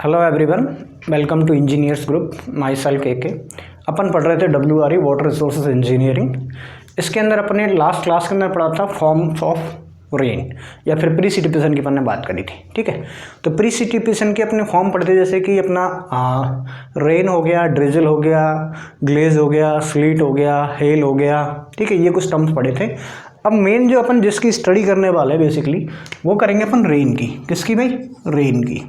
Hello everyone, welcome to engineers group. Myself के अपन पढ़ रहे थे WRE वाटर रिसोर्सेज इंजीनियरिंग। इसके अंदर अपने लास्ट क्लास के अंदर पढ़ा था फॉर्म्स ऑफ रेन या फिर प्रीसिपिटेशन की अपन ने बात करी थी। ठीक है, तो प्रीसिपिटेशन के अपने फॉर्म पढ़ते जैसे कि अपना रेन हो गया, ड्रिजल हो गया, ग्लेज हो गया, स्लीट हो गया, हेल हो गया। ठीक है, ये कुछ टर्म्स पढ़े थे। अब मेन जो अपन जिसकी स्टडी करने वाले हैं बेसिकली वो करेंगे अपन रेन की। किसकी भाई? रेन की।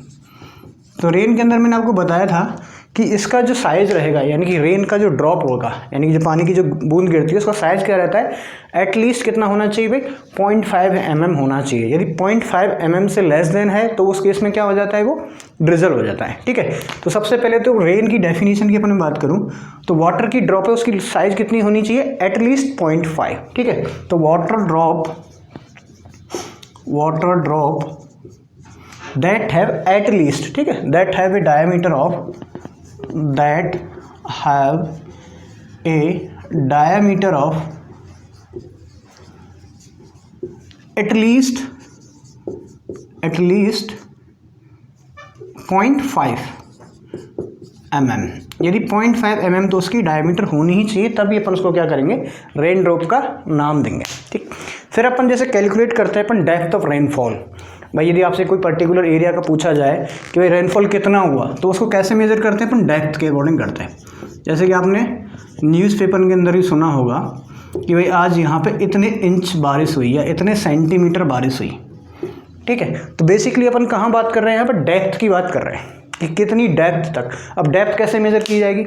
तो रेन के अंदर मैंने आपको बताया था कि इसका जो साइज़ रहेगा, यानी कि रेन का जो ड्रॉप होगा, यानी कि जो पानी की जो बूंद गिरती है उसका साइज़ क्या रहता है, एटलीस्ट कितना होना चाहिए भाई? 0.5 mm होना चाहिए। यदि 0.5 mm से लेस देन है तो उस केस में क्या हो जाता है, वो ड्रिजल हो जाता है। ठीक है, तो सबसे पहले तो रेन की डेफिनेशन की अपन बात करूँ तो वाटर की ड्रॉप है उसकी साइज़ कितनी होनी चाहिए? एटलीस्ट 0.5। ठीक है, तो water drop that have at least, ठीक है, that have a diameter of at least 0.5 mm। यदि 0.5 mm तो उसकी डायमीटर होनी ही चाहिए, तभी अपन उसको क्या करेंगे, रेन ड्रॉप का नाम देंगे। ठीक, फिर अपन जैसे कैलकुलेट करते हैं अपन डेप्थ ऑफ रेनफॉल। भाई यदि आपसे कोई पर्टिकुलर एरिया का पूछा जाए कि भाई रेनफॉल कितना हुआ, तो उसको कैसे मेजर करते हैं अपन? डेप्थ के अकॉर्डिंग करते हैं। जैसे कि आपने न्यूज़पेपर के अंदर ही सुना होगा कि भाई आज यहाँ पे इतने इंच बारिश हुई या इतने सेंटीमीटर बारिश हुई। ठीक है, तो बेसिकली अपन कहाँ बात कर रहे हैं? यहाँ पर डेप्थ की बात कर रहे हैं कि कितनी डेप्थ तक। अब डेप्थ कैसे मेजर की जाएगी?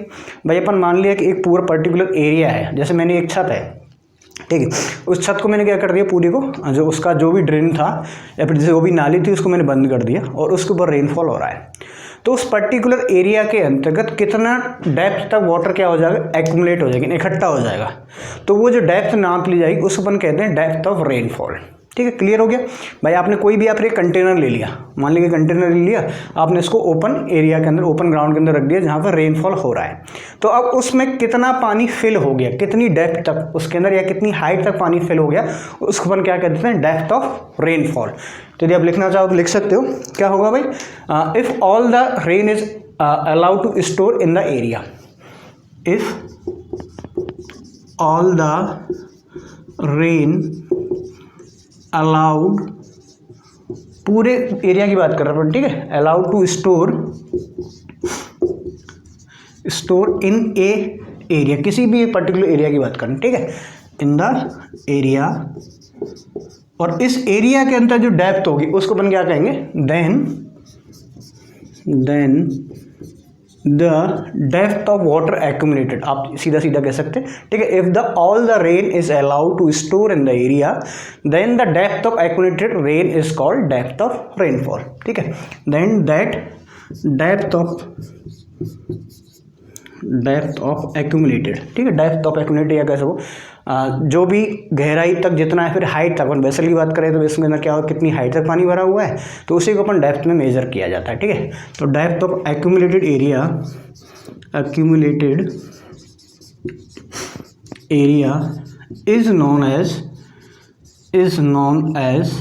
भाई अपन मान लिया कि एक पूरा पर्टिकुलर एरिया है, जैसे मैंने एक छत है, ठीक है, उस छत को मैंने क्या कर दिया, पूरी को जो उसका जो भी ड्रेन था या फिर जो भी नाली थी उसको मैंने बंद कर दिया और उसके ऊपर रेनफॉल हो रहा है। तो उस पर्टिकुलर एरिया के अंतर्गत कितना डेप्थ तक वाटर क्या हो जाएगा, एक्यूमुलेट हो जाएगा, इकट्ठा हो जाएगा। तो वो जो डेप्थ नाप ली जाएगी उसको अपन कहते हैं डेप्थ ऑफ रेनफॉल। ठीक है, क्लियर हो गया भाई? आपने कोई भी आपने कंटेनर ले लिया, मान लीजिए कंटेनर ले लिया आपने, इसको ओपन एरिया के अंदर, ओपन ग्राउंड के अंदर रख दिया जहाँ पर रेनफॉल हो रहा है। तो अब उसमें कितना पानी फिल हो गया, कितनी डेप्थ तक उसके अंदर या कितनी हाइट तक पानी फिल हो गया, उसको अपन क्या कहते हैं, डेप्थ ऑफ रेनफॉल। तो यदि आप लिखना चाहो तो लिख सकते हो, क्या होगा भाई? If all the rain is allowed to store in the area, if all the rain allowed, पूरे एरिया की बात कर रहे हैं, ठीक है, allowed to store in a area, किसी भी पर्टिकुलर एरिया की बात करें, ठीक है, इन द एरिया, और इस एरिया के अंदर जो डेप्थ होगी उसको अपन क्या कहेंगे, then the depth of water accumulated, आप सीधा सीधा कह सकते हैं। ठीक है, if the all the rain is allowed to store in the area then the depth of accumulated rain is called depth of rainfall. ठीक है, then that depth of accumulated, ठीक है, डेप्थ ऑफ एक्यूमुलेटेड या कैसे हो, जो भी गहराई तक जितना है, फिर हाइट तक, अपन वेसल की बात करें तो वेसल के अंदर क्या होगा, कितनी हाइट तक पानी भरा हुआ है, तो उसी को अपन डेप्थ में मेजर किया जाता है। ठीक है, तो depth of accumulated area is known as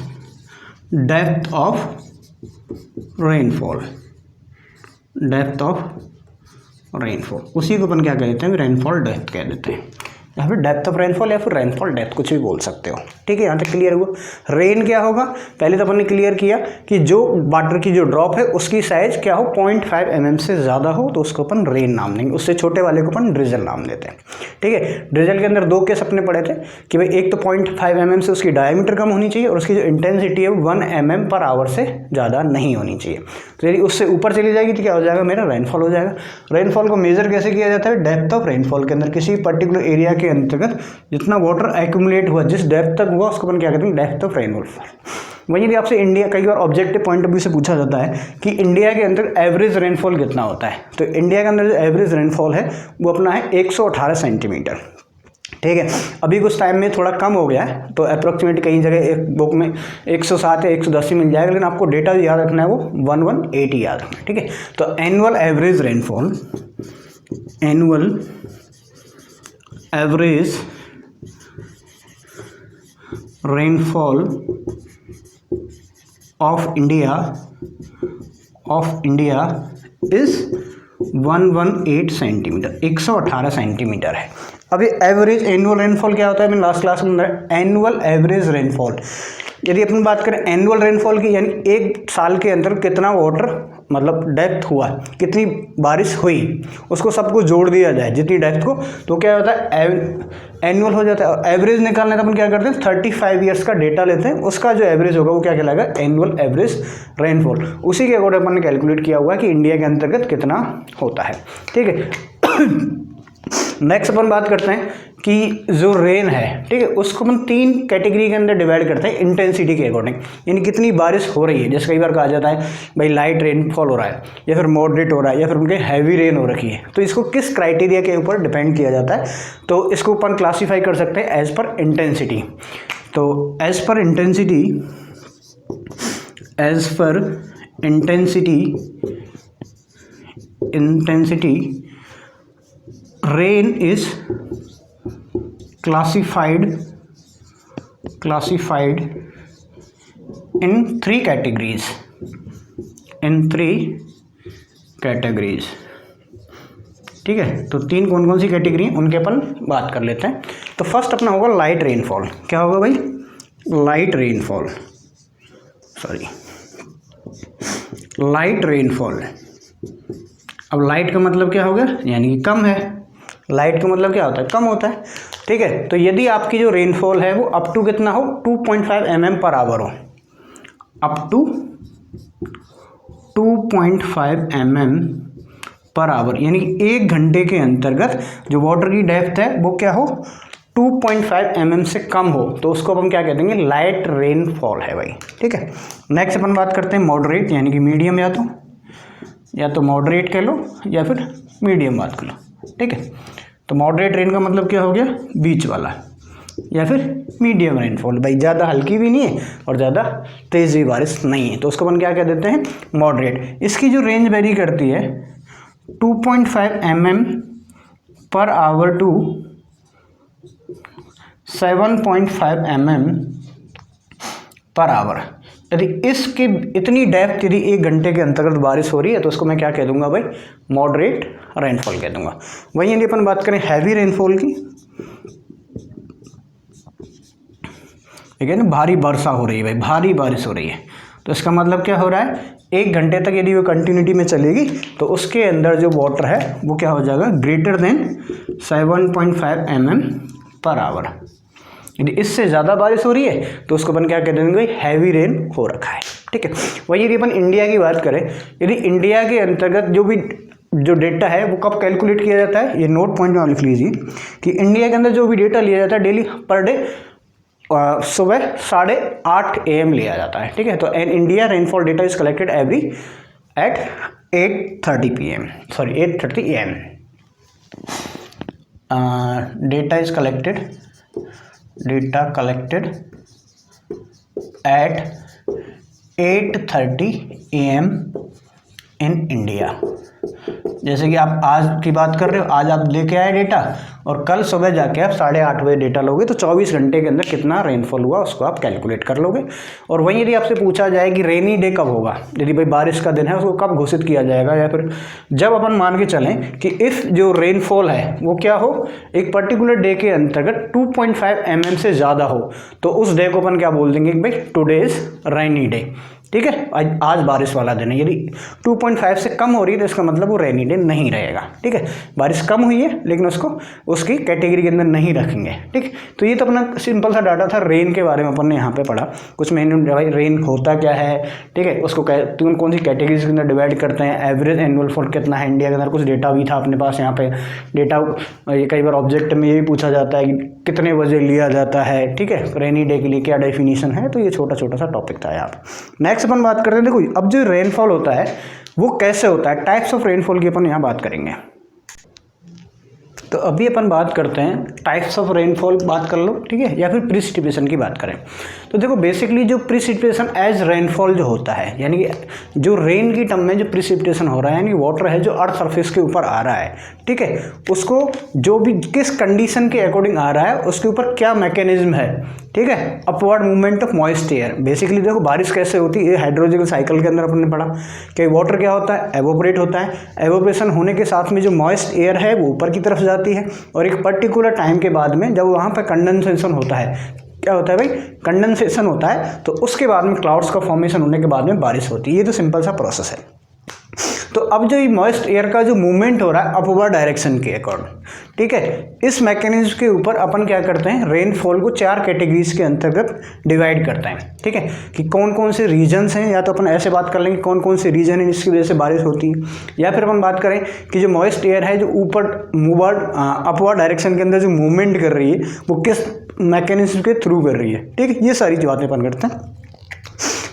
depth of rainfall, उसी को अपन क्या कह देते हैं, रेनफॉल डेप्थ कह देते हैं, या फिर डेप्थ ऑफ रेनफॉल या फिर रेनफॉल डेप्थ, कुछ भी बोल सकते हो। ठीक है, यहाँ तक क्लियर हुआ? रेन क्या होगा, पहले तो अपन ने क्लियर किया कि जो वाटर की जो ड्रॉप है उसकी साइज क्या हो, 0.5 mm से ज़्यादा हो तो उसको अपन रेन नाम देंगे, उससे छोटे वाले को अपन ड्रिजल नाम देते हैं। ठीक है, ड्रिजल के अंदर दो केस अपने पढ़े थे कि भाई एक तो 0.5 mm से उसकी डायमीटर कम होनी चाहिए और उसकी जो इंटेंसिटी है 1 mm/hour से ज़्यादा नहीं होनी चाहिए। तो यदि उससे ऊपर चली जाएगी तो क्या हो जाएगा, मेरा रेनफॉल हो जाएगा। रेनफॉल को मेजर कैसे किया जाता है? डेप्थ ऑफ रेनफॉल के अंदर किसी पर्टिकुलर एरिया के अंतर्गत जितना वाटर एक्यूमुलेट हुआ, जिस डेप्थ तक हुआ, उसको अपन क्या कहते हैं, डेप्थ ऑफ रेनफॉल। वहीं यदि आपसे इंडिया, कई बार ऑब्जेक्टिव पॉइंट ऑफ व्यू से पूछा जाता है कि इंडिया के अंदर एवरेज रेनफॉल कितना होता है, तो इंडिया के अंदर जो एवरेज रेनफॉल है वो अपना है 118 सेंटीमीटर। ठीक है, अभी कुछ टाइम में थोड़ा कम हो गया है, तो अप्रोक्सीमेट कई जगह एक बुक में 107 या 110 मिल जाएगा, लेकिन आपको डेटा याद रखना है वो 1180 याद रखना है। ठीक है, तो annual average rainfall of India of India is 118 centimetre, 118 centimetre है। अभी एवरेज एनुअल रेनफॉल क्या होता है, मैंने लास्ट क्लास में एनुअल एवरेज रेनफॉल। यदि अपन बात करें एनुअल रेनफॉल की, यानी एक साल के अंदर कितना वाटर मतलब डेप्थ हुआ, कितनी बारिश हुई, उसको सबको जोड़ दिया जाए जितनी डेप्थ को, तो क्या होता है एनुअल हो जाता है। एवरेज निकालने का अपन क्या करते हैं 35 ईयर्स का डेटा लेते हैं, उसका जो एवरेज होगा वो क्या कहलाएगा एनुअल एवरेज रेनफॉल। उसी के अकॉर्डिंग अपन ने कैलकुलेट किया हुआ है कि इंडिया के अंतर्गत कितना होता है। ठीक है। नेक्स्ट अपन बात करते हैं कि जो रेन है, ठीक है, उसको हम 3 कैटेगरी के अंदर डिवाइड करते हैं इंटेंसिटी के अकॉर्डिंग, यानी कितनी बारिश हो रही है। जैसे कई बार कहा जाता है भाई लाइट रेनफॉल हो रहा है या फिर मॉडरेट हो रहा है या फिर उनके हैवी रेन हो रखी है, तो इसको किस क्राइटेरिया के ऊपर डिपेंड किया जाता है, तो इसको अपन क्लासीफाई कर सकते हैं एज पर इंटेंसिटी। तो as per intensity rain is classified in 3 categories, ठीक है। तो 3 कौन कौन सी कैटेगरी हैं उनके अपन बात कर लेते हैं। तो फर्स्ट अपना होगा लाइट रेनफॉल। क्या होगा भाई, लाइट रेनफॉल। अब लाइट का मतलब क्या हो गया, यानी कि कम है। लाइट का मतलब क्या होता है, कम होता है, ठीक है। तो यदि आपकी जो रेनफॉल है वो अप टू कितना हो 2.5 mm पर आवर हो, up to 2.5 mm per hour, यानी कि 1 घंटे के अंतर्गत जो वाटर की डेप्थ है वो क्या हो 2.5 mm से कम हो, तो उसको हम क्या कह देंगे, लाइट रेनफॉल है भाई, ठीक है। नेक्स्ट अपन बात करते हैं मॉडरेट, यानी कि मीडियम, या तो मॉडरेट कह लो या फिर मीडियम बात कर लो, ठीक है। तो मॉडरेट रेन का मतलब क्या हो गया, बीच वाला, या फिर मीडियम रेनफॉल, भाई ज़्यादा हल्की भी नहीं है और ज़्यादा तेज़ भी बारिश नहीं है, तो उसको अपन क्या कह देते हैं, मॉडरेट। इसकी जो रेंज वेरी करती है 2.5 mm per hour to 7.5 mm per hour. यदि इसकी इतनी डेप्थ यदि 1 घंटे के अंतर्गत बारिश हो रही है तो उसको मैं क्या कह दूंगा भाई, मॉडरेट रेनफॉल कह दूंगा। वहीं यदि अपन बात करें हैवी रेनफॉल की, ठीक है ना, भारी वर्षा हो रही है भाई, भारी बारिश हो रही है, तो इसका मतलब क्या हो रहा है, 1 घंटे तक यदि वो कंटिन्यूटी में चलेगी तो उसके अंदर जो वाटर है वो क्या हो जाएगा, greater than 7.5 mm per hour. यदि इससे ज़्यादा बारिश हो रही है तो उसको अपन क्या कह देंगे भाई, हैवी रेन हो रखा है, ठीक है। वही यदि अपन इंडिया की बात करें, यदि इंडिया के अंतर्गत जो डेटा है वो कब कैलकुलेट किया जाता है, ये नोट पॉइंट में लिख लीजिए कि इंडिया के अंदर जो भी डेटा लिया जाता है डेली पर डे सुबह 8:30 AM लिया जाता है, ठीक है। तो an India rainfall data is collected every at 8:30 PM, sorry 8:30 AM। Data is collected at 8:30 AM in India. जैसे कि आप आज की बात कर रहे हो, आज आप लेके आए डेटा और कल सुबह जाके आप 8:30 बजे डेटा लोगे, तो 24 घंटे के अंदर कितना रेनफॉल हुआ उसको आप कैलकुलेट कर लोगे। और वहीं यदि आपसे पूछा जाए कि रेनी डे कब होगा, यदि भाई बारिश का दिन है उसको कब घोषित किया जाएगा, या फिर जब अपन मान के चलें कि इफ़ जो रेनफॉल है वो क्या हो, एक पर्टिकुलर डे के अंतर्गत 2.5 mm से ज़्यादा हो, तो उस डे को अपन क्या बोल देंगे भाई, टुडे इज रेनी डे, ठीक है। आज बारिश वाला दिन है। यदि 2.5 से कम हो रही है तो इसका मतलब वो रेनी डे नहीं रहेगा, ठीक है। बारिश कम हुई है लेकिन उसको उसकी कैटेगरी के अंदर नहीं रखेंगे, ठीक। तो ये तो अपना सिंपल सा डाटा था रेन के बारे में, अपन ने यहाँ पे पढ़ा कुछ मैंने भाई रेन होता क्या है, ठीक है, उसको कौन सी कैटेगरीज के अंदर डिवाइड करते हैं, एवरेज एनुअल फॉल कितना है इंडिया के अंदर, कुछ डेटा भी था अपने पास यहाँ पे डेटा। ये कई बार ऑब्जेक्ट में ये भी पूछा जाता है कि कितने बजे लिया जाता है, ठीक है, रेनी डे के लिए क्या डेफिनेशन है, तो ये छोटा छोटा सा टॉपिक था यहाँ पे। नेक्स्ट अपन बात करते हैं, देखो अब जो रेनफॉल होता है वो कैसे होता है, टाइप्स ऑफ रेनफॉल की अपन यहाँ बात करेंगे। तो अभी अपन बात करते हैं टाइप्स ऑफ रेनफॉल बात कर लो, ठीक है, या फिर प्रिसिपिटेशन की बात करें। तो देखो बेसिकली जो प्रिसिपिटेशन एज रेनफॉल जो होता है, यानी कि जो रेन की टर्म में जो प्रिसिपिटेशन हो रहा है, यानी वाटर है जो अर्थ सरफेस के ऊपर आ रहा है, ठीक है, उसको जो भी किस कंडीशन के अकॉर्डिंग आ रहा है उसके ऊपर क्या मैकेनिज्म है, ठीक है, upward movement of moist air. Basically देखो बारिश कैसे होती है, हाइड्रोलॉजिकल साइकिल के अंदर अपन ने पढ़ा कि वाटर क्या होता है, एवोपरेट होता है, एवोपरेशन होने के साथ में जो मॉइस्ट एयर है वो ऊपर की तरफ जाती है, और एक पर्टिकुलर टाइम के बाद में जब वहाँ पर कंडेंसेशन होता है, क्या होता है भाई, कंडेंसेशन होता है, तो उसके बाद में क्लाउड्स का फॉर्मेशन होने के बाद में बारिश होती है। ये तो सिंपल सा प्रोसेस है। तो अब जो ये मॉइस्ट एयर का जो मूवमेंट हो रहा है अपवर्ड डायरेक्शन के अकॉर्डिंग, ठीक है, इस मैकेनिज्म के ऊपर अपन क्या करते हैं, रेनफॉल को 4 कैटेगरीज के अंतर्गत डिवाइड करते हैं। ठीक है, कि कौन कौन से रीजन्स हैं, या तो अपन ऐसे बात कर लेंगे कौन कौन से रीजन है जिसकी वजह से बारिश होती है, या फिर अपन बात करें कि जो मॉइस्ट एयर है जो ऊपर अपवर्ड डायरेक्शन के अंदर जो मूवमेंट कर रही है वो किस मैकेनिज्म के थ्रू कर रही है। ठीक है, ये सारी बातें अपन करते हैं।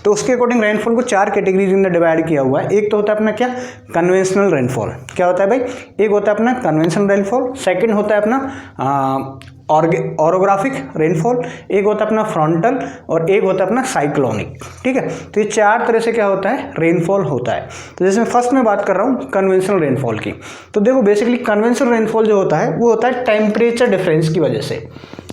तो उसके अकॉर्डिंग रेनफॉल को 4 कैटेगरीज में डिवाइड किया हुआ है। एक तो होता है अपना क्या, कन्वेंशनल रेनफॉल। क्या होता है भाई, एक होता है अपना कन्वेंशनल रेनफॉल, सेकंड होता है अपना ऑरोग्राफिक रेनफॉल, एक होता है अपना फ्रंटल, और एक होता है अपना साइक्लोनिक। ठीक है, तो ये 4 तरह से क्या होता है, रेनफॉल होता है। तो जैसे मैं फर्स्ट में बात कर रहा हूँ कन्वेंशनल रेनफॉल की, तो देखो बेसिकली कन्वेंशनल रेनफॉल जो होता है वो होता है टेम्परेचर डिफरेंस की वजह से।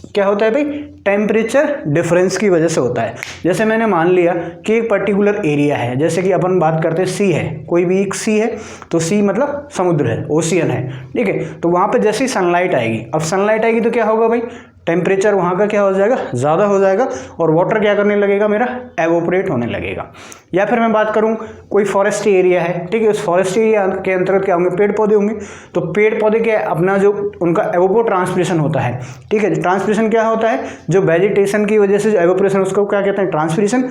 क्या होता है भाई, टेम्परेचर डिफरेंस की वजह से होता है। जैसे मैंने मान लिया कि एक पर्टिकुलर एरिया है, जैसे कि अपन बात करते हैं सी है, कोई भी एक सी है, तो सी मतलब समुद्र है, ओशियन है। ठीक है, तो वहाँ पे जैसे ही सनलाइट आएगी, अब सनलाइट आएगी तो क्या होगा भाई, टेम्परेचर वहाँ का क्या हो जाएगा, ज़्यादा हो जाएगा, और वाटर क्या करने लगेगा, मेरा एवोपरेट होने लगेगा। या फिर मैं बात करूँ कोई फॉरेस्ट एरिया है, ठीक है, उस फॉरेस्ट एरिया के अंतर्गत क्या होंगे, पेड़ पौधे होंगे, तो पेड़ पौधे के अपना जो उनका एवोपो ट्रांसपिरेशन होता है। ठीक है, ट्रांसपिरेशन क्या होता है, जो वेजिटेशन की वजह से जो एवोपरेशन उसको क्या कहते हैं, ट्रांसपिरेशन।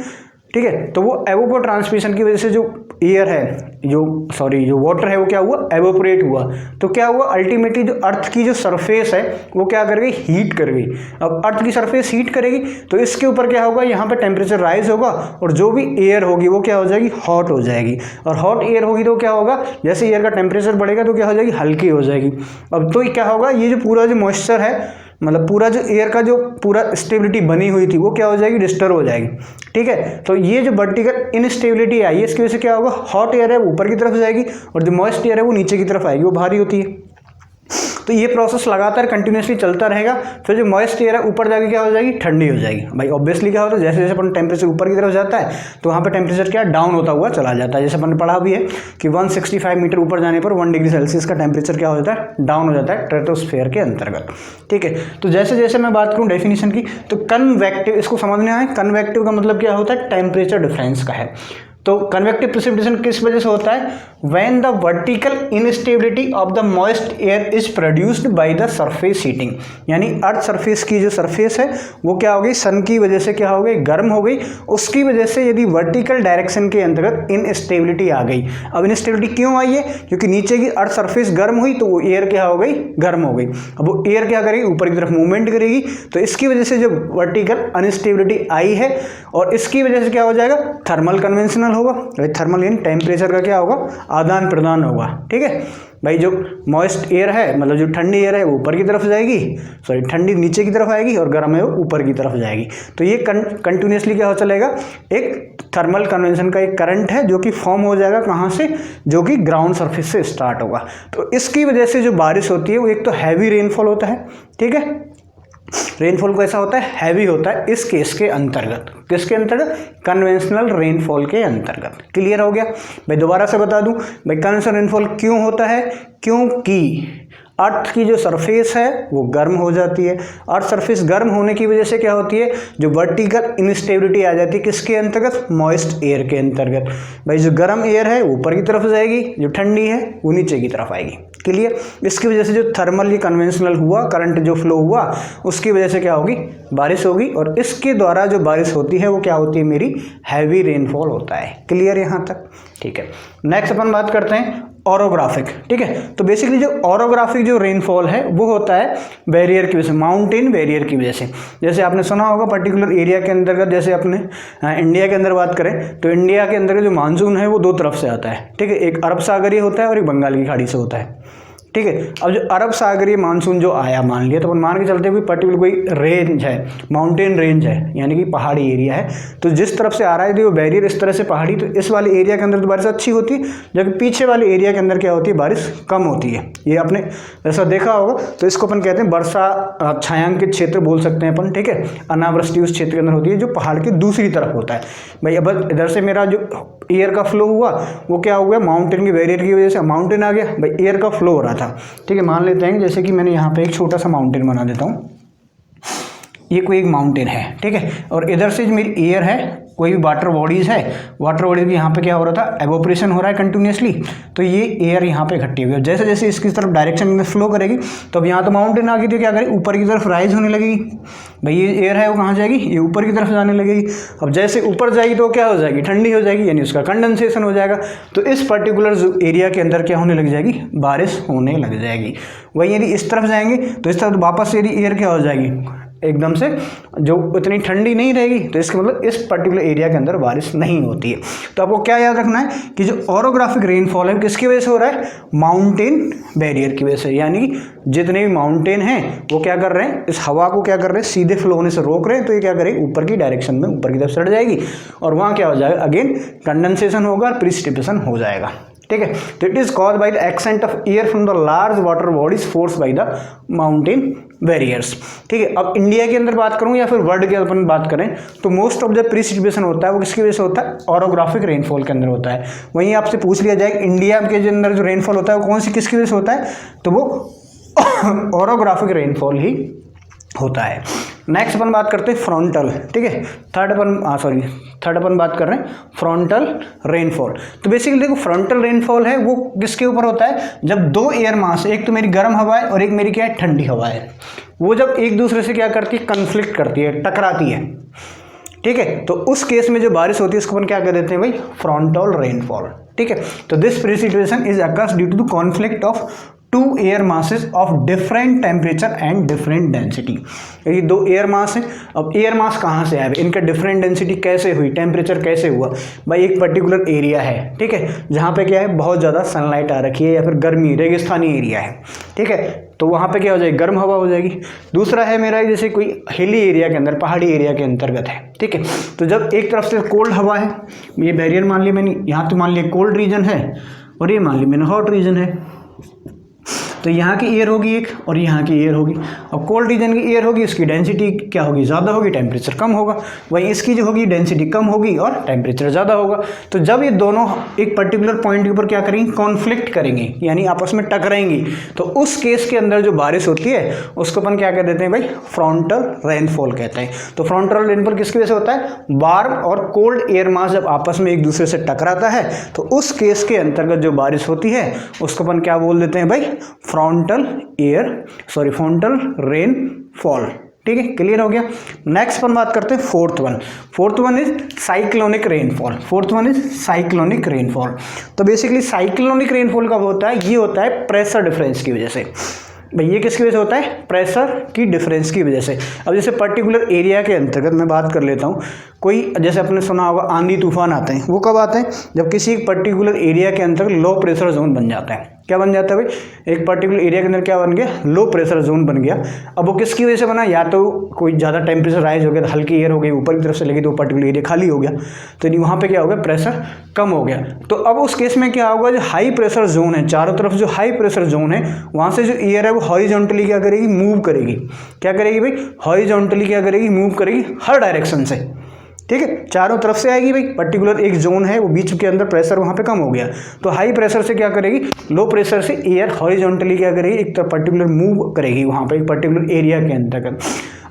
ठीक है, तो वो एवोपो ट्रांसपिरेशन की वजह से जो एयर है, जो वाटर है वो क्या हुआ, एवोपरेट हुआ, तो क्या हुआ, अल्टीमेटली जो अर्थ की जो सरफेस है वो क्या कर गई, हीट कर गई। अब अर्थ की सरफेस हीट करेगी तो इसके ऊपर क्या होगा, यहाँ पे टेम्परेचर राइज होगा, और जो भी एयर होगी वो क्या हो जाएगी, हॉट हो जाएगी, और हॉट एयर होगी तो क्या होगा, जैसे एयर का टेम्परेचर बढ़ेगा तो क्या हो जाएगी, हल्की हो जाएगी। अब तो क्या होगा, ये जो पूरा जो मॉइस्चर है, मतलब पूरा जो एयर का जो पूरा स्टेबिलिटी बनी हुई थी वो क्या हो जाएगी, डिस्टर्ब हो जाएगी। ठीक है, तो ये जो वर्टिकल इनस्टेबिलिटी आई है इसकी वजह से क्या होगा, हॉट एयर है वो ऊपर की तरफ जाएगी, और जो मॉइस्ट एयर है वो नीचे की तरफ आएगी, वो भारी होती है। तो ये प्रोसेस लगातार कंटिन्यूसली चलता रहेगा। फिर जो मॉइस्ट एयर है ऊपर जाके क्या हो जाएगी, ठंडी हो जाएगी। भाई ऑब्वियसली क्या होता है, जैसे जैसे अपन टेम्परेचर ऊपर की तरफ जाता है तो वहाँ पे टेम्परेचर क्या डाउन होता हुआ चला जाता है। जैसे अपन ने पढ़ा भी है कि 165 मीटर ऊपर जाने पर 1 डिग्री सेल्सियस का टेम्परेचर क्या हो जाता है, डाउन हो जाता है स्ट्रेटोस्फेयर के अंतर्गत। ठीक है, तो जैसे जैसे मैं बात करूँ डेफिनेशन की, तो कन्वेक्टिव, इसको समझने आए, कन्वेक्टिव का मतलब क्या होता है, टेम्परेचर डिफरेंस का है। तो कन्वेक्टिव प्रेसिपिटेशन किस वजह से होता है, when the vertical instability of the moist air is produced by the surface heating, यानी अर्थ सरफेस की जो सरफेस है वो क्या हो गई, सन की वजह से क्या हो गई, गर्म हो गई, उसकी वजह से यदि वर्टिकल डायरेक्शन के अंतर्गत इनस्टेबिलिटी आ गई। अब इनस्टेबिलिटी क्यों आई है, क्योंकि नीचे की अर्थ सरफेस गर्म हुई तो वो एयर क्या हो गई, गर्म हो गई। अब वो एयर क्या करेगी, ऊपर की तरफ मूवमेंट करेगी, तो इसकी वजह से जो वर्टिकल अनस्टेबिलिटी आई है, और इसकी वजह से क्या हो जाएगा, थर्मल कन्वेंशनल होगा। थर्मल यानी टेम्परेचर का क्या होगा, आदान प्रदान होगा। ठीक है भाई, जो मॉइस्ट एयर है मतलब जो ठंडी एयर है वो ऊपर की तरफ जाएगी, सॉरी ठंडी नीचे की तरफ आएगी, और गर्म है वो ऊपर की तरफ जाएगी। तो ये कंटिन्यूसली क्या हो चलेगा, एक थर्मल कन्वेंशन का एक करंट है जो कि फॉर्म हो जाएगा कहाँ से, जो कि ग्राउंड सरफेस से स्टार्ट होगा। तो इसकी वजह से जो बारिश होती है वो एक तो हैवी रेनफॉल होता है। ठीक है, रेनफॉल को ऐसा होता है, हैवी होता है इस केस के अंतर्गत। किसके अंतर्गत, कन्वेंशनल रेनफॉल के अंतर्गत। क्लियर हो गया भाई, दोबारा से बता दूं भाई, कन्वेंशनल रेनफॉल क्यों होता है, क्योंकि अर्थ की जो सरफेस है वो गर्म हो जाती है। अर्थ सरफेस गर्म होने की वजह से क्या होती है, जो वर्टिकल इनस्टेबिलिटी आ जाती है किसके अंतर्गत, मॉइस्ट एयर के अंतर्गत। भाई जो गर्म एयर है वो ऊपर की तरफ जाएगी, जो ठंडी है वो नीचे की तरफ आएगी। क्लियर, इसकी वजह से जो थर्मली कन्वेंशनल हुआ, करंट जो फ्लो हुआ, उसकी वजह से क्या होगी, बारिश होगी, और इसके द्वारा जो बारिश होती है वो क्या होती है, मेरी हैवी रेनफॉल होता है। क्लियर यहाँ तक, ठीक है। नेक्स्ट अपन बात करते हैं ऑरोग्राफिक। ठीक है, तो बेसिकली जो ऑरोग्राफिक जो रेनफॉल है वो होता है बैरियर की वजह से, माउंटेन बैरियर की वजह से। जैसे आपने सुना होगा पर्टिकुलर एरिया के अंतर्गत, जैसे अपने इंडिया के अंदर बात करें तो इंडिया के अंदर जो मानसून है वो 2 तरफ से आता है। ठीक है, एक अरब सागरीय होता है और एक बंगाल की खाड़ी से होता है। ठीक है। अब जो अरब सागरीय मानसून जो आया मान लिया, तो अपन मान के चलते कोई पर्टिकुलर कोई रेंज है, माउंटेन रेंज है, यानी कि पहाड़ी एरिया है, तो जिस तरफ से आ रहा है वो बैरियर इस तरह से पहाड़ी, तो इस वाले एरिया के अंदर तो बारिश अच्छी होती है, जबकि पीछे वाले एरिया के अंदर क्या होती है, बारिश कम होती है। ये आपने ऐसा देखा होगा। तो इसको अपन कहते हैं वर्षा छायांकित क्षेत्र बोल सकते हैं अपन, ठीक है। अनावृष्टि उस क्षेत्र के अंदर होती है जो पहाड़ की दूसरी तरफ होता है। भाई अब इधर से मेरा जो एयर का फ्लो हुआ वो क्या हुआ, माउंटेन की बैरियर की वजह से माउंटेन आ गया, भाई एयर का फ्लो हो रहा था, ठीक है। मान लेते हैं जैसे कि मैंने यहाँ पे एक छोटा सा माउंटेन बना देता हूँ, ये कोई एक माउंटेन है, ठीक है, और इधर से मेरी एयर है, कोई भी वाटर बॉडीज़ है, वाटर बॉडीज यहाँ पे क्या हो रहा था, एवोपरेशन हो रहा है कंटिन्यूसली, तो ये एयर यहाँ पे इकट्ठी हुई है। जैसे जैसे इसकी तरफ डायरेक्शन में फ्लो करेगी, तो अब यहाँ तो माउंटेन आ गई, तो क्या करेगी, ऊपर की तरफ राइज होने लगेगी। भाई ये एयर है वो कहाँ जाएगी, ये ऊपर की तरफ जाने लगेगी। अब जैसे ऊपर जाएगी तो क्या हो जाएगी, ठंडी हो जाएगी, यानी उसका कंडेंसेशन हो जाएगा। तो इस पर्टिकुलर एरिया के अंदर क्या होने लग जाएगी, बारिश होने लग जाएगी। वही यदि इस तरफ जाएंगे तो इस तरफ वापस यदि एयर क्या हो जाएगी, एकदम से जो इतनी ठंडी नहीं रहेगी, तो इसका मतलब इस पर्टिकुलर एरिया के अंदर बारिश नहीं होती है। तो आपको क्या याद रखना है कि जो ऑरोग्राफिक रेनफॉल है किसकी वजह से हो रहा है, माउंटेन बैरियर की वजह से, यानी जितने भी माउंटेन हैं वो क्या कर रहे हैं, इस हवा को क्या कर रहे हैं, सीधे फ्लो होने से रोक रहे हैं, तो ये क्या करेगी, ऊपर की डायरेक्शन में ऊपर की तरफ चढ़ जाएगी, और वहाँ क्या हो जाएगा, अगेन कंडेंसेशन होगा और प्रिसिपिटेशन हो जाएगा, ठीक है। तो it is cause by the accent of air from the large water bodies force by the mountain barriers, ठीक है। अब इंडिया के अंदर बात करूं या फिर वर्ल्ड की अपन बात करें, तो मोस्ट ऑफ द प्रिसिपिटेशन होता है वो किसकी वजह से होता है, ऑरोग्राफिक रेनफॉल के अंदर होता है। वहीं आपसे पूछ लिया जाए इंडिया के अंदर जो रेनफॉल होता है वो कौन सी किसकी वजह से होता है, तो वो ऑरोग्राफिक रेनफॉल ही होता है। नेक्स्ट अपन बात करते हैं फ्रंटल, ठीक है। थर्ड अपन बात कर रहे हैं फ्रंटल रेनफॉल। तो बेसिकली देखो फ्रंटल रेनफॉल है वो किसके ऊपर होता है, जब दो एयर मास, एक तो मेरी गर्म हवा है और एक मेरी क्या है, ठंडी हवा है, वो जब एक दूसरे से क्या करती है, कन्फ्लिक्ट करती है, टकराती है, ठीक है। तो उस केस में जो बारिश होती है उसको अपन क्या कर देते हैं भाई, फ्रंटल रेनफॉल, ठीक है। तो this precipitation is occurs due to the conflict of two air masses of different temperature and different density. ये दो एयर मास हैं। अब एयर मास कहाँ से आए, इनका डिफरेंट डेंसिटी कैसे हुई, टेम्परेचर कैसे हुआ, भाई एक पर्टिकुलर एरिया है, ठीक है, जहाँ पे क्या है, बहुत ज़्यादा सनलाइट आ रखी है या फिर गर्मी, रेगिस्तानी एरिया है, ठीक है, तो वहाँ पे क्या हो जाएगी, गर्म हवा हो जाएगी। दूसरा है मेरा जैसे कोई हिली एरिया के अंदर, पहाड़ी एरिया के अंतर्गत है, ठीक है, तो जब एक तरफ से कोल्ड हवा है, ये बैरियर मान लिया मैंने, यहाँ तो मान लिया कोल्ड रीजन है और ये मान लिया मैंने हॉट रीजन है, तो यहाँ की एयर होगी एक और यहाँ की एयर होगी। अब कोल्ड रीजन की एयर होगी, इसकी डेंसिटी क्या होगी, ज़्यादा होगी, टेम्परेचर कम होगा। वहीं इसकी जो होगी डेंसिटी कम होगी और टेम्परेचर ज़्यादा होगा। तो जब ये दोनों एक पर्टिकुलर पॉइंट के ऊपर क्या करेंगे, कॉन्फ्लिक्ट करेंगे, यानी आपस में टकराएंगी, तो उस केस के अंदर जो बारिश होती है उसको अपन क्या कह देते हैं भाई, फ्रंटल रेनफॉल कहते हैं। तो फ्रंटल रेनफॉल किसकी वजह से होता है, वार्म और कोल्ड एयर मास जब आपस में एक दूसरे से टकराता है, तो उस केस के अंतर्गत जो बारिश होती है उसको अपन क्या बोल देते हैं भाई, फ्रंटल रेनफॉल, ठीक है, क्लियर हो गया। नेक्स्ट अपन बात करते हैं fourth one is cyclonic rainfall. तो बेसिकली साइक्लोनिक रेनफॉल कब होता है, ये होता है प्रेशर डिफरेंस की वजह से। भाई ये किसकी वजह से होता है, प्रेशर की डिफरेंस की वजह से। अब जैसे पर्टिकुलर एरिया के अंतर्गत मैं बात कर लेता हूँ, कोई जैसे आपने सुना होगा आंधी तूफान आते हैं, वो कब आते हैं, जब किसी एक पर्टिकुलर एरिया के अंदर लो प्रेशर जोन बन जाता है। क्या बन जाता है भाई, एक पर्टिकुलर एरिया के अंदर क्या बन गया, लो प्रेशर जोन बन गया। अब वो किसकी वजह से बना, या तो कोई ज़्यादा टेम्परेचर राइज हो गया, तो हल्की एयर हो गई ऊपर की तरफ से लगी, तो वो पर्टिकुलर एरिया खाली हो गया, तो नहीं वहाँ पे क्या हो गया, प्रेशर कम हो गया। तो अब उस केस में क्या होगा, जो हाई प्रेशर जोन है, चारों तरफ जो हाई प्रेशर जोन है, वहाँ से जो एयर है वो हॉरिजॉन्टली क्या करेगी, मूव करेगी। क्या करेगी भाई, हॉरिजॉन्टली क्या करेगी, मूव करेगी हर डायरेक्शन से, ठीक है, चारों तरफ से आएगी भाई। पर्टिकुलर एक जोन है वो बीच के अंदर प्रेशर वहाँ पे कम हो गया, तो हाई प्रेशर से क्या करेगी, लो प्रेशर से एयर हॉरिजॉन्टली क्या करेगी, एक तरफ पर्टिकुलर मूव करेगी वहाँ पे एक पर्टिकुलर एरिया के अंतर्गत।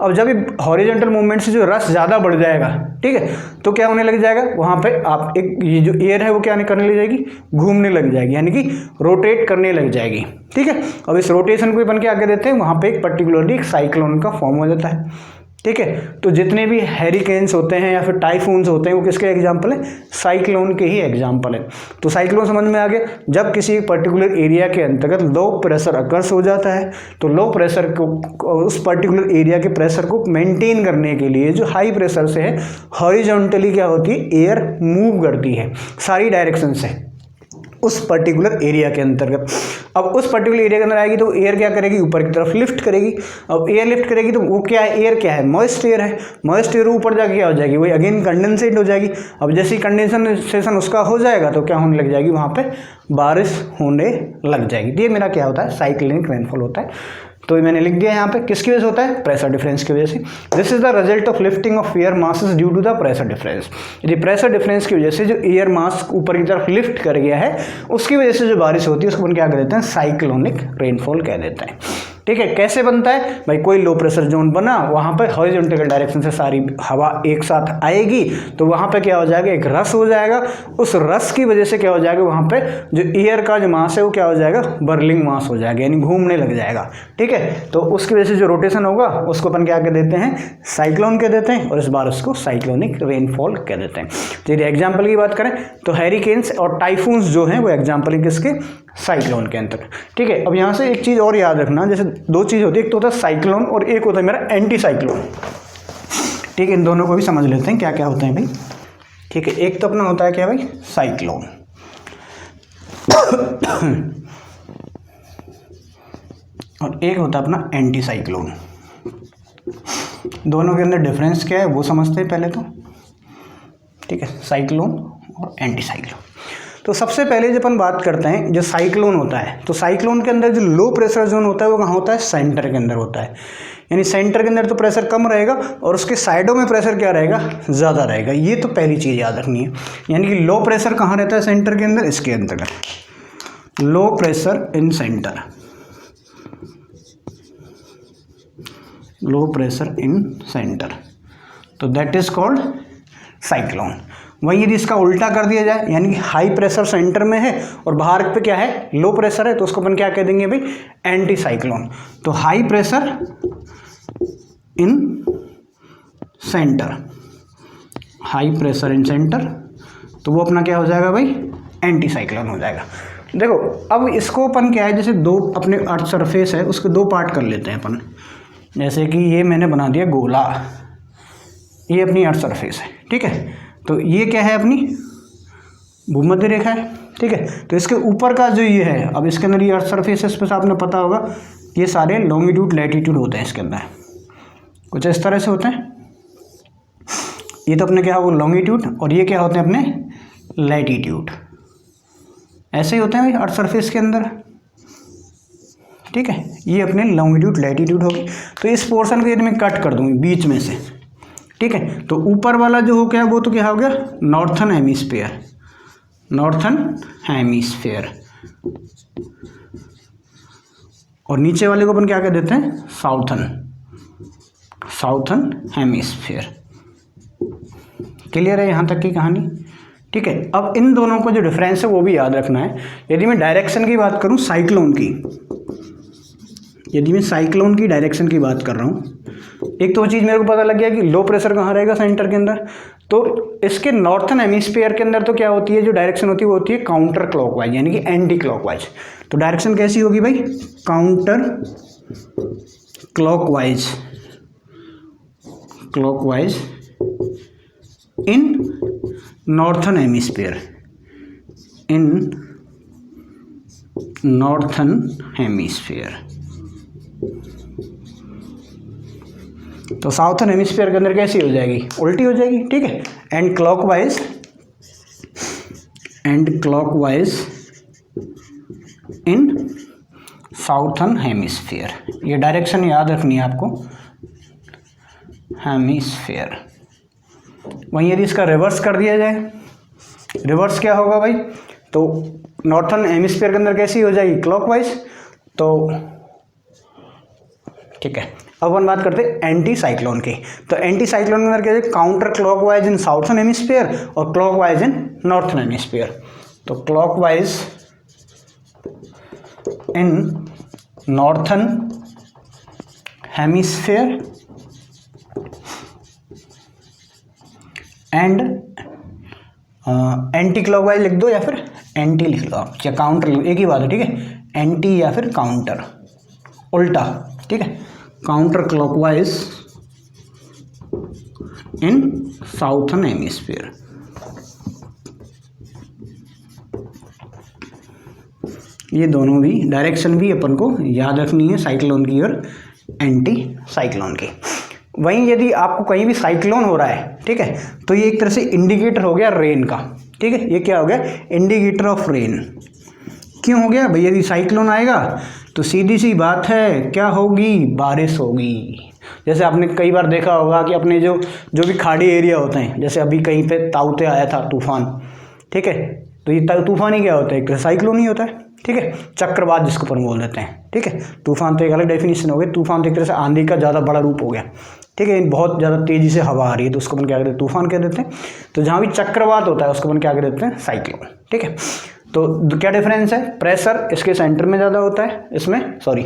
अब जब ये हॉरिजॉन्टल मूवमेंट से जो रस ज़्यादा बढ़ जाएगा, ठीक है, तो क्या होने लग जाएगा, वहाँ पे आप एक ये जो एयर है वो क्या करने लग जाएगी, घूमने लग जाएगी, यानी कि रोटेट करने लग जाएगी, ठीक है। अब इस रोटेशन को अपन क्या कर देते हैं, वहाँ पे एक पर्टिकुलरली एक साइक्लोन का फॉर्म हो जाता है, ठीक है। तो जितने भी हैरिकेन्स होते हैं या फिर टाइफून्स होते हैं वो किसके एग्जाम्पल है, साइक्लोन के ही एग्जाम्पल है। तो साइक्लोन समझ में आ गया, जब किसी पर्टिकुलर एरिया के अंतर्गत लो प्रेशर अकर्स हो जाता है, तो लो प्रेशर को, उस पर्टिकुलर एरिया के प्रेशर को मेंटेन करने के लिए जो हाई प्रेशर से है, हॉरिजॉन्टली क्या होती है, एयर मूव करती है सारी डायरेक्शन से, उस पर्टिकुलर एरिया के अंतर्गत। अब उस पर्टिकुलर एरिया के अंदर आएगी तो एयर क्या करेगी, ऊपर की तरफ लिफ्ट करेगी। अब एयर लिफ्ट करेगी तो वो क्या है, एयर क्या है, मॉइस्ट एयर है। मॉइस्ट एयर ऊपर जाके क्या हो जाएगी, वही अगेन कंडेंसेट हो जाएगी। अब जैसे ही कंडेंसेशन उसका हो जाएगा तो क्या होने लग जाएगी, वहाँ पे बारिश होने लग जाएगी। ये मेरा क्या होता है, साइक्लोनिक रेनफॉल होता है। तो मैंने लिख दिया यहाँ पे, किसकी वजह से होता है, प्रेशर डिफरेंस की वजह से। This is the result of lifting of air masses due to the pressure difference. यदि प्रेशर डिफरेंस की वजह से जो एयर मास ऊपर की तरफ लिफ्ट कर गया है, उसकी वजह से जो बारिश होती है उसको अपन क्या कह देते हैं, साइक्लोनिक रेनफॉल कह देते हैं। ठीक है, कैसे बनता है भाई, कोई लो प्रेशर जोन बना, वहाँ पे हॉरिजॉन्टल डायरेक्शन से सारी हवा एक साथ आएगी, तो वहाँ पे क्या हो जाएगा, एक रस हो जाएगा। उस रस की वजह से क्या हो जाएगा, वहाँ पे जो एयर का जो मास है वो क्या हो जाएगा, बर्लिंग मास हो जाएगा, यानी घूमने लग जाएगा। ठीक है, तो उसकी वजह से जो रोटेशन होगा उसको अपन क्या कह देते हैं, साइक्लोन कह देते हैं, और इस बार उसको साइक्लोनिक रेनफॉल कह देते हैं। तो यदि एग्जाम्पल की बात करें तो हैरिकेन्स और टाइफून्स जो हैं वो एग्जाम्पल है किसके, साइक्लोन के अंदर। ठीक है, अब यहाँ से एक चीज़ और याद रखना, जैसे दो चीज़ होती है, एक तो होता है साइक्लोन और एक होता है मेरा एंटी साइक्लोन। ठीक है, इन दोनों को भी समझ लेते हैं क्या क्या होते हैं भाई। ठीक है, एक तो अपना होता है क्या भाई, साइक्लोन, और एक होता है अपना एंटी साइक्लोन। दोनों के अंदर डिफरेंस क्या है वो समझते हैं पहले तो। ठीक है, साइक्लोन और एंटी साइक्लोन। तो सबसे पहले जब अपन बात करते हैं जो साइक्लोन होता है, तो साइक्लोन के अंदर जो लो प्रेशर जोन होता है वो कहाँ होता है, सेंटर के अंदर होता है। यानी सेंटर के अंदर तो प्रेशर कम रहेगा और उसके साइडों में प्रेशर क्या रहेगा, ज़्यादा रहेगा। ये तो पहली चीज़ याद रखनी है। यानी कि लो प्रेशर कहाँ रहता है, सेंटर के अंदर, इसके अंतर्गत low pressure in centre, low pressure in centre, तो दैट इज कॉल्ड साइक्लोन। वहीं यदि इसका उल्टा कर दिया जाए, यानी कि हाई प्रेशर सेंटर में है और बाहर पे क्या है, लो प्रेशर है, तो उसको अपन क्या कह देंगे भाई, एंटी साइक्लोन। तो high pressure in centre, high pressure in centre, तो वो अपना क्या हो जाएगा भाई, एंटी साइक्लोन हो जाएगा। देखो अब इसको अपन क्या है, जैसे दो अपने अर्थ सरफेस है उसके दो पार्ट कर लेते हैं अपन। जैसे कि ये मैंने बना दिया गोला, ये अपनी अर्थ सरफेस है। ठीक है, तो ये क्या है, अपनी भूमध्य रेखा है। ठीक है, तो इसके ऊपर का जो ये है, अब इसके अंदर ये अर्थ सरफेस है, इस पर आपने पता होगा ये सारे लॉन्गिट्यूड लैटिट्यूड होते हैं इसके अंदर, कुछ इस तरह से होते हैं। ये तो अपने क्या हो लॉन्गिट्यूड, और ये क्या होते हैं अपने लैटिट्यूड, ऐसे ही होते हैं अर्थ सरफेस के अंदर। ठीक है, ये अपने लॉन्गिट्यूड लैटिट्यूड होगी। तो इस पोर्शन को यदि मैं कट कर दूँगी बीच में से, ठीक है, तो ऊपर वाला जो हो गया वो तो क्या हो गया, नॉर्थन हेमिस्फीयर, नॉर्थन हेमिस्फीयर, और नीचे वाले को अपन क्या कह देते हैं, साउथन, साउथन हेमिस्फीयर। क्लियर है यहाँ तक की कहानी। ठीक है, अब इन दोनों को जो डिफरेंस है वो भी याद रखना है। यदि मैं डायरेक्शन की बात करूँ साइक्लोन की, यदि मैं साइक्लोन की डायरेक्शन की बात कर रहा हूँ, एक तो चीज़ मेरे को पता लग गया कि लो प्रेशर कहाँ रहेगा, सेंटर के अंदर। तो इसके नॉर्थन हेमिस्फीयर के अंदर तो क्या होती है, जो डायरेक्शन होती है वो होती है काउंटर क्लॉकवाइज, यानी कि एंटी क्लॉकवाइज। तो डायरेक्शन कैसी होगी भाई, काउंटर क्लॉकवाइज, क्लॉकवाइज इन नॉर्थन हेमिस्फीयर, इन नॉर्थन हेमिस्फीयर। तो साउथन हेमिस्फीयर के अंदर कैसी हो जाएगी, उल्टी हो जाएगी। ठीक है, and clockwise, and clockwise in southern hemisphere. ये डायरेक्शन याद रखनी है आपको, हेमिस्फीयर। वहीं यदि इसका रिवर्स कर दिया जाए, रिवर्स क्या होगा भाई, तो नॉर्थन हेमिस्फीयर के अंदर कैसी हो जाएगी, क्लॉकवाइज। तो ठीक है, अब अपन बात करते हैं एंटी साइक्लोन की। तो एंटी साइक्लोन के अंदर क्या है, काउंटर क्लॉकवाइज इन साउथर्न हेमिस्फीयर और क्लॉकवाइज इन नॉर्थर्न हेमिस्फीयर। तो clockwise in northern hemisphere and anti clockwise लिख दो या फिर एंटी लिख लो आप, या काउंटर लिख, एक ही बात है। ठीक है, एंटी या फिर काउंटर, उल्टा। ठीक है, काउंटर क्लॉकवाइज इन साउथर्न हेमिस्फीयर। ये दोनों भी डायरेक्शन भी अपन को याद रखनी है, साइक्लोन की और एंटी साइक्लोन की। वहीं यदि आपको कहीं भी साइक्लोन हो रहा है, ठीक है, तो ये एक तरह से इंडिकेटर हो गया रेन का, ठीक है, ये क्या हो गया, इंडिकेटर ऑफ रेन। क्यों हो गया भाई, यदि साइक्लोन आएगा तो सीधी सी बात है क्या होगी, बारिश होगी। जैसे आपने कई बार देखा होगा कि अपने जो भी खाड़ी एरिया होते हैं, जैसे अभी कहीं पे ताउते आया था तूफान, ठीक है, तो ये तूफान ही क्या होता है, एक तरह साइक्लोन ही होता है, ठीक है, चक्रवात जिसको अपन बोल देते हैं, ठीक है। तूफान तो एक अलग डेफिनेशन हो गई, तूफान तो एक तरह से आंधी का ज़्यादा बड़ा रूप हो गया, ठीक है, बहुत ज़्यादा तेज़ी से हवा आ रही है तो उसको अपन क्या कहते हैं, तूफान कह देते हैं। तो जहाँ भी चक्रवात होता है उसको अपन क्या कह देते हैं, साइक्लोन, ठीक है। तो क्या डिफरेंस है, प्रेशर इसके सेंटर में ज़्यादा होता है, इसमें सॉरी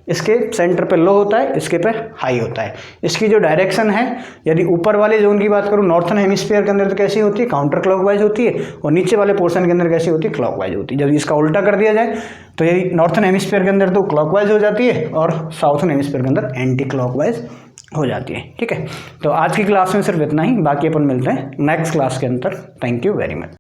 इसके सेंटर पे लो होता है, इसके पे हाई होता है। इसकी जो डायरेक्शन है, यदि ऊपर वाले जोन की बात करूँ नॉर्थन हेमिस्फीयर के अंदर तो कैसी होती है, काउंटर क्लॉकवाइज होती है, और नीचे वाले पोर्शन के अंदर कैसी होती है, क्लॉकवाइज होती है। जब इसका उल्टा कर दिया जाए तो यदि नॉर्थन हेमिस्फीयर के अंदर तो क्लॉकवाइज हो जाती है और साउथन हेमिस्फीयर के अंदर एंटी क्लॉकवाइज हो जाती है, ठीक है। तो आज की क्लास में सिर्फ इतना ही, बाकी अपन मिलते हैं नेक्स्ट क्लास के अंदर। Thank you very much.